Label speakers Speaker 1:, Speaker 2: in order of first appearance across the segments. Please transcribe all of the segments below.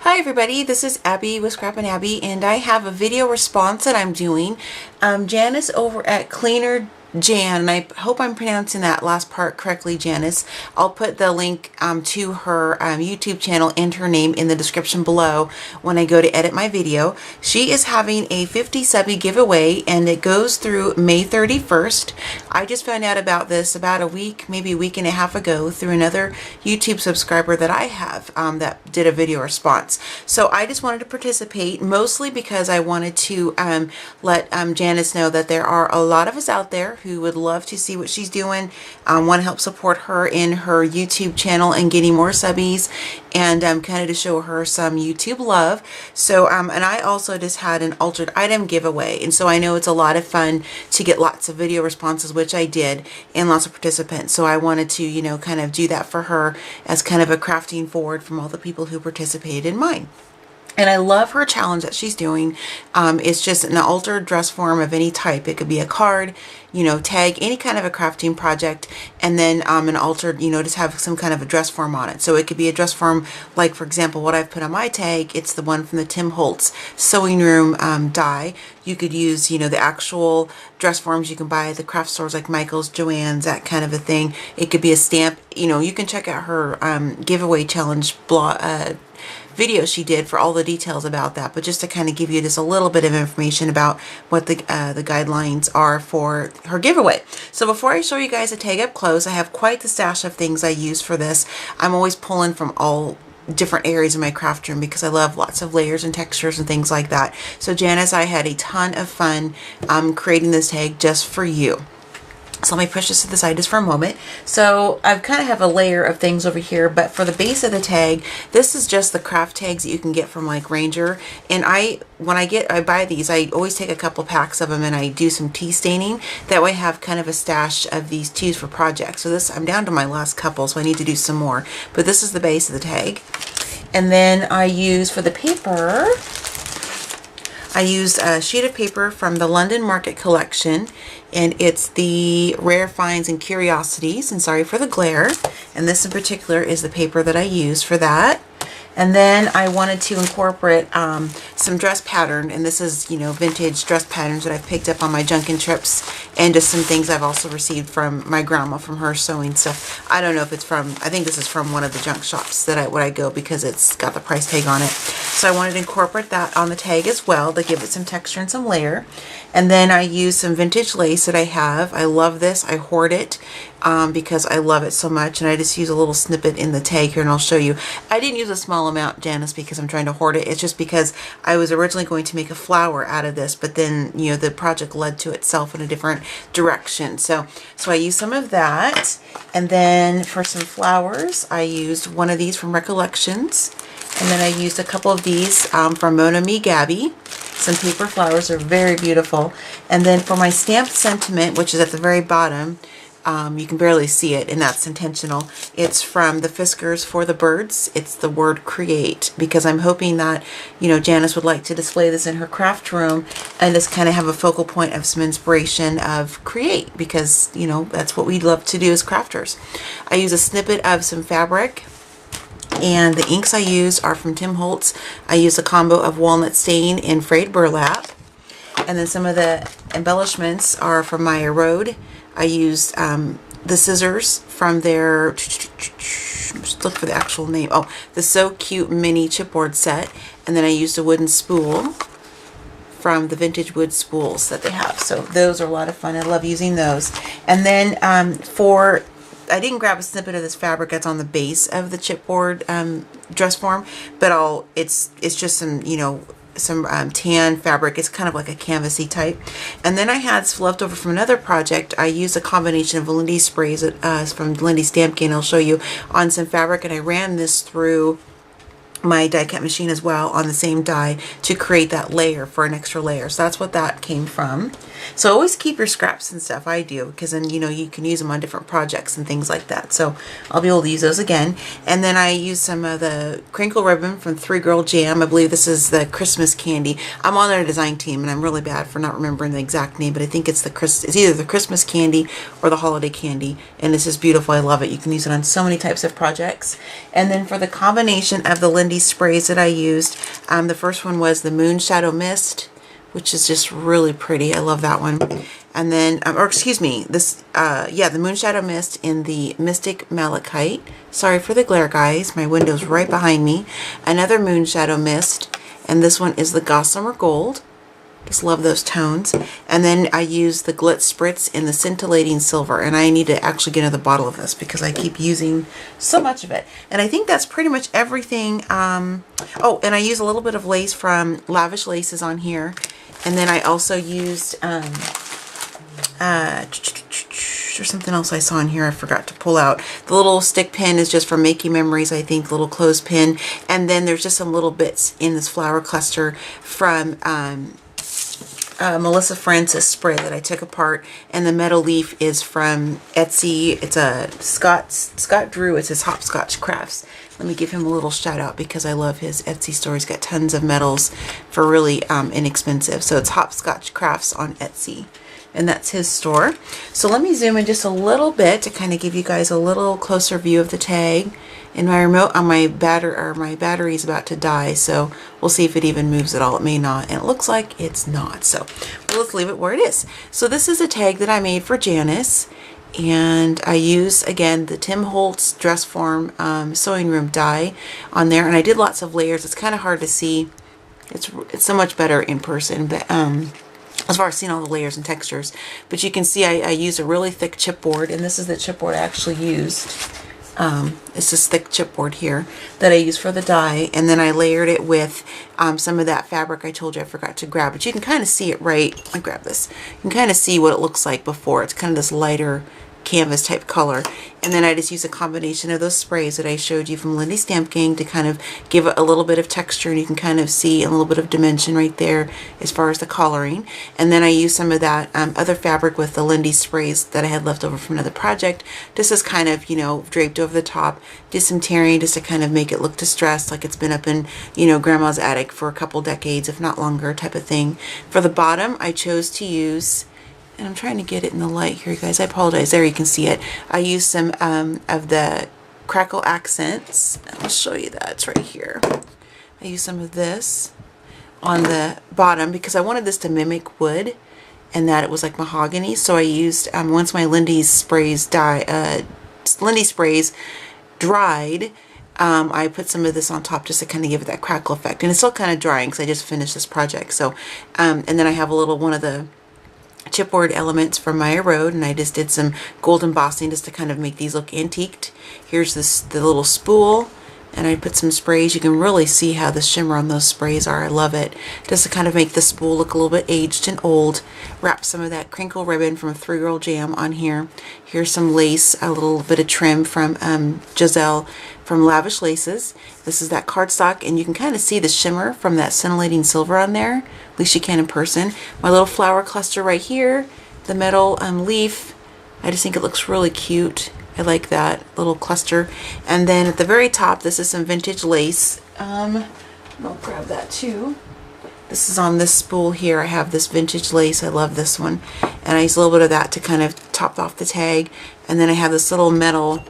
Speaker 1: Hi everybody, this is Abby with Scrap and Abby, and I have a video response that I'm doing. Janice over at cleanerjanh, and I hope I'm pronouncing that last part correctly, Janice. I'll put the link to her YouTube channel and her name in the description below when I go to edit my video. She is having a 50 Subbie giveaway, and it goes through May 31st. I just found out about this about a week, maybe a week and a half ago through another YouTube subscriber that I have that did a video response. So I just wanted to participate, mostly because I wanted to let Janice know that there are a lot of us out there who would love to see what she's doing, want to help support her in her YouTube channel and getting more subbies, and kind of to show her some YouTube love. So and I also just had an altered item giveaway, and so I know it's a lot of fun to get lots of video responses, which I did, and lots of participants. So I wanted to, you know, kind of do that for her as kind of a crafting forward from all the people who participated in mine. And I love her challenge that she's doing. It's just an altered dress form of any type. It could be a card, you know, tag, any kind of a crafting project, and then an altered, you know, just have some kind of a dress form on it. So it could be a dress form, like for example, what I've put on my tag, it's the one from the Tim Holtz Sewing Room die. You could use, you know, the actual dress forms you can buy at the craft stores like Michael's, Joann's, that kind of a thing. It could be a stamp. You know, you can check out her giveaway challenge blog video she did for all the details about that, but just to kind of give you just a little bit of information about what the guidelines are for her giveaway. So before I show you guys a tag up close, I have quite the stash of things I use for this. I'm always pulling from all different areas of my craft room because I love lots of layers and textures and things like that. So Janice, I had a ton of fun creating this tag just for you. So let me push this to the side just for a moment. So I kind of have a layer of things over here, but for the base of the tag, this is just the craft tags that you can get from like Ranger. And when I buy these, I always take a couple packs of them and I do some tea staining. That way I have kind of a stash of these teas for projects. So this, I'm down to my last couple, so I need to do some more. But this is the base of the tag. And then I use for the paper, I used a sheet of paper from the London Market collection, and it's the Rare Finds and Curiosities, and sorry for the glare. And this in particular is the paper that I used for that. And then I wanted to incorporate some dress pattern, and this is, you know, vintage dress patterns that I've picked up on my Junkin trips, and just some things I've also received from my grandma from her sewing stuff. I don't know if it's from, I think this is from one of the junk shops that I go because it's got the price tag on it. So I wanted to incorporate that on the tag as well to give it some texture and some layer. And then I use some vintage lace that I have. I love this. I hoard it because I love it so much, and I just use a little snippet in the tag here, and I'll show you. I didn't use a small amount, Janice, because I'm trying to hoard it. It's just because I was originally going to make a flower out of this, but then, you know, the project led to itself in a different direction. So I used some of that. And then for some flowers, I used one of these from Recollections. And then I used a couple of these from Mona Me Gabby. Some paper flowers are very beautiful. And then for my stamped sentiment, which is at the very bottom, you can barely see it, and that's intentional. It's from the Fiskars for the Birds. It's the word create, because I'm hoping that, you know, Janice would like to display this in her craft room and just kind of have a focal point of some inspiration of create, because, you know, that's what we love to do as crafters. I use a snippet of some fabric, and the inks I use are from Tim Holtz. I use a combo of walnut stain and frayed burlap. And then some of the embellishments are from Maya Road. I used the scissors from their, just look for the actual name, oh, the So Cute Mini Chipboard set. And then I used a wooden spool from the vintage wood spools that they have. So those are a lot of fun. I love using those. And then I didn't grab a snippet of this fabric that's on the base of the chipboard dress form, but it's just some, you know, some tan fabric. It's kind of like a canvasy type. And then I had some left over from another project. I used a combination of Lindy sprays from Lindy Stampkin, I'll show you, on some fabric, and I ran this through my die cut machine as well on the same die to create that layer for an extra layer. So that's what that came from. So always keep your scraps and stuff. I do, because then, you know, you can use them on different projects and things like that. So I'll be able to use those again. And then I used some of the crinkle ribbon from 3 Girl Jam. I believe this is the Christmas candy. I'm on their design team, and I'm really bad for not remembering the exact name, but I think it's it's either the Christmas candy or the holiday candy. And this is beautiful. I love it. You can use it on so many types of projects. And then for the combination of the Lindy Lindy sprays that I used. The first one was the Moon Shadow Mist, which is just really pretty. I love that one. And then, or excuse me, this, yeah, the Moon Shadow Mist in the Mystic Malachite. Sorry for the glare, guys. My window's right behind me. Another Moon Shadow Mist, and this one is the Gossamer Gold. Just love those tones. And then I use the Glitz Spritz in the Scintillating Silver, and I need to actually get another bottle of this because I keep using so much of it. And I think that's pretty much everything. Oh, and I use a little bit of lace from Lavish Laces on here. And then I also used, there's something else I saw in here I forgot to pull out. The little stick pin is just for making memories, I think, the little clothespin. And then there's just some little bits in this flower cluster from Melissa Francis spray that I took apart. And the metal leaf is from Etsy. It's a Scott Drew. It's his Hopscotch Crafts. Let me give him a little shout out because I love his Etsy store. He's got tons of metals for really inexpensive. So it's Hopscotch Crafts on Etsy. And that's his store. So let me zoom in just a little bit to kind of give you guys a little closer view of the tag. And my remote on my battery is about to die, so we'll see if it even moves at all. It may not, and it looks like it's not. So let's leave it where it is. So this is a tag that I made for Janice, and I use again the Tim Holtz Dress Form sewing room die on there. And I did lots of layers. It's kind of hard to see. It's so much better in person, but as far as seeing all the layers and textures. But you can see I used a really thick chipboard, and this is the chipboard I actually used. It's this thick chipboard here that I use for the die, and then I layered it with some of that fabric I told you I forgot to grab. But you can kind of see it right. I grab this. You can kind of see what it looks like before. It's kind of this lighter canvas type color. And then I just use a combination of those sprays that I showed you from Lindy Stamp Gang to kind of give it a little bit of texture, and you can kind of see a little bit of dimension right there as far as the coloring. And then I use some of that other fabric with the Lindy sprays that I had left over from another project, just as kind of, you know, draped over the top. Did some tearing just to kind of make it look distressed, like it's been up in, you know, grandma's attic for a couple decades, if not longer, type of thing. For the bottom, I chose to use, and I'm trying to get it in the light here, guys. I apologize. There you can see it. I used some of the Crackle Accents. I'll show you that. It's right here. I used some of this on the bottom because I wanted this to mimic wood and that it was like mahogany. So I used, once my Lindy sprays dried, I put some of this on top just to kind of give it that crackle effect. And it's still kind of drying because I just finished this project. So, and then I have a little one of the chipboard elements from Maya Road, and I just did some gold embossing just to kind of make these look antiqued. Here's the little spool, and I put some sprays. You can really see how the shimmer on those sprays are. I love it. Just to kind of make the spool look a little bit aged and old. Wrap some of that crinkle ribbon from 3-Girl Jam on here. Here's some lace, a little bit of trim from Giselle from Lavish Laces. This is that cardstock, and you can kind of see the shimmer from that scintillating silver on there. At least you can in person. My little flower cluster right here, the metal leaf. I just think it looks really cute. I like that little cluster. And then at the very top, this is some vintage lace. I'll grab that too. This is on this spool here. I have this vintage lace. I love this one. And I use a little bit of that to kind of top off the tag. And then I have this little metal,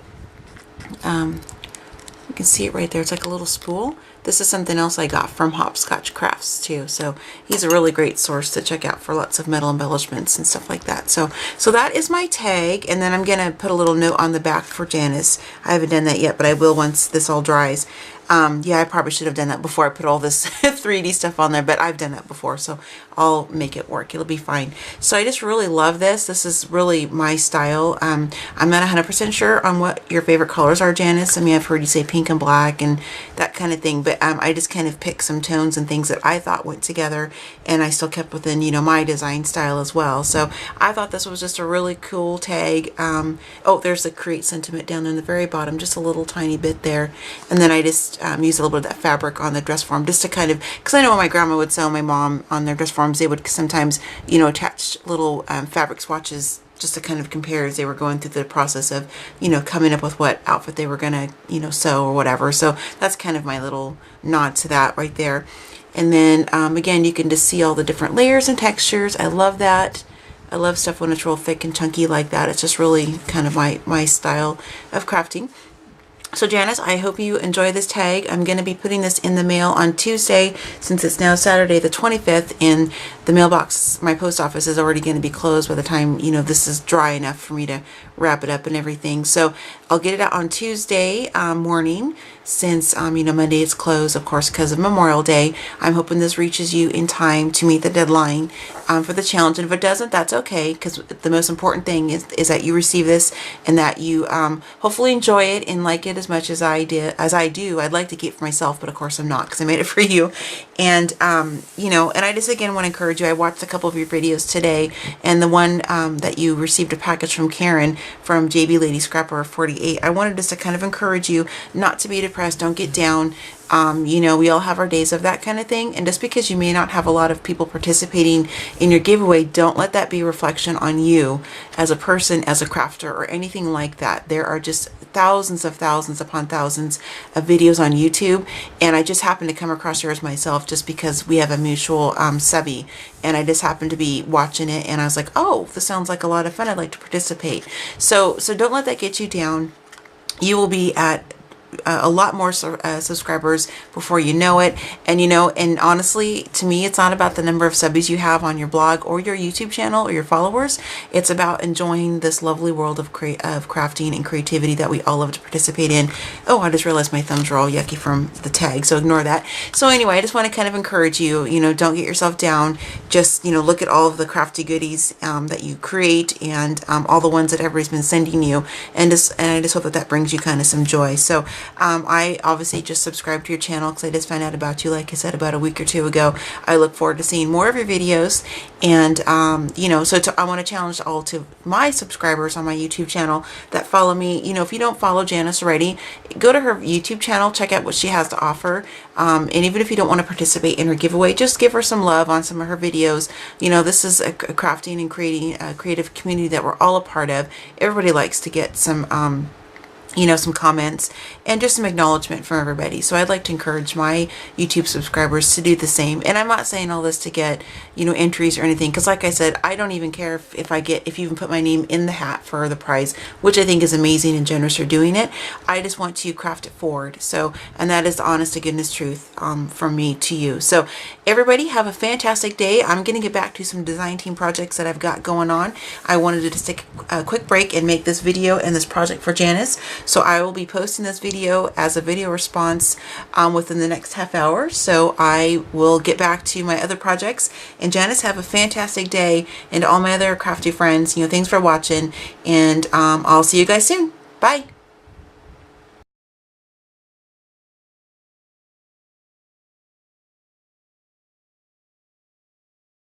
Speaker 1: you can see it right there. It's like a little spool. This is something else I got from Hopscotch Crafts too. So he's a really great source to check out for lots of metal embellishments and stuff like that. So that is my tag. And then I'm going to put a little note on the back for Janice. I haven't done that yet, but I will once this all dries. Yeah, I probably should have done that before I put all this 3D stuff on there, but I've done that before, so I'll make it work. It'll be fine. So I just really love this. This is really my style. I'm not 100% sure on what your favorite colors are, Janice. I mean, I've heard you say pink and black and that kind of thing, but I just kind of picked some tones and things that I thought went together, and I still kept within, you know, my design style as well. So I thought this was just a really cool tag. Oh, there's the Create Sentiment down there in the very bottom, just a little tiny bit there. And then I just use a little bit of that fabric on the dress form just to kind of, because I know when my grandma would sew, my mom on their dress forms, they would sometimes, you know, attach little fabric swatches just to kind of compare as they were going through the process of, you know, coming up with what outfit they were gonna, you know, sew or whatever. So that's kind of my little nod to that right there. And then again, you can just see all the different layers and textures. I love that. I love stuff when it's real thick and chunky like that. It's just really kind of my style of crafting. So Janice, I hope you enjoy this tag. I'm going to be putting this in the mail on Tuesday, since it's now Saturday the 25th, and the mailbox, my post office, is already going to be closed by the time, you know, this is dry enough for me to wrap it up and everything. So I'll get it out on Tuesday morning, since, you know, Monday is closed, of course, because of Memorial Day. I'm hoping this reaches you in time to meet the deadline for the challenge. And if it doesn't, that's okay, because the most important thing is that you receive this, and that you hopefully enjoy it and like it as much as I do. I'd like to keep it for myself, but of course I'm not, because I made it for you. And you know, and I just again want to encourage you. I watched a couple of your videos today, and the one that you received a package from Karen from JB Lady Scrapper 48. I wanted just to kind of encourage you not to be depressed. Don't get down. You know, we all have our days of that kind of thing, and just because you may not have a lot of people participating in your giveaway, don't let that be a reflection on you as a person, as a crafter, or anything like that. There are just thousands upon thousands of videos on YouTube, and I just happened to come across yours myself just because we have a mutual Subbie, and I just happened to be watching it, and I was like, oh, this sounds like a lot of fun. I'd like to participate. So don't let that get you down. You will be at a lot more subscribers before you know it. And you know, and honestly, to me, it's not about the number of subbies you have on your blog or your YouTube channel or your followers. It's about enjoying this lovely world of crafting and creativity that we all love to participate in. Oh, I just realized my thumbs are all yucky from the tag, so ignore that. So anyway, I just want to kind of encourage you, you know, don't get yourself down. Just, you know, look at all of the crafty goodies that you create, and all the ones that everybody's been sending you, and I just hope that brings you kind of some joy. So I obviously just subscribed to your channel because I just found out about you, like I said, about a week or two ago. I look forward to seeing more of your videos, and you know, so I want to challenge all to my subscribers on my YouTube channel that follow me. You know, if you don't follow Janice already, go to her YouTube channel, check out what she has to offer, and even if you don't want to participate in her giveaway, just give her some love on some of her videos. You know, this is a crafting and creating a creative community that we're all a part of. Everybody likes to get some you know, some comments and just some acknowledgement from everybody. So I'd like to encourage my YouTube subscribers to do the same. And I'm not saying all this to get, you know, entries or anything, because like I said, I don't even care if you even put my name in the hat for the prize, which I think is amazing and generous for doing it. I just want to craft it forward. So, and that is the honest to goodness truth from me to you. So everybody have a fantastic day. I'm going to get back to some design team projects that I've got going on. I wanted to just take a quick break and make this video and this project for Janice. So I will be posting this video as a video response within the next half hour. So I will get back to my other projects. And Janice, have a fantastic day. And to all my other crafty friends, you know, thanks for watching. And I'll see you guys soon. Bye.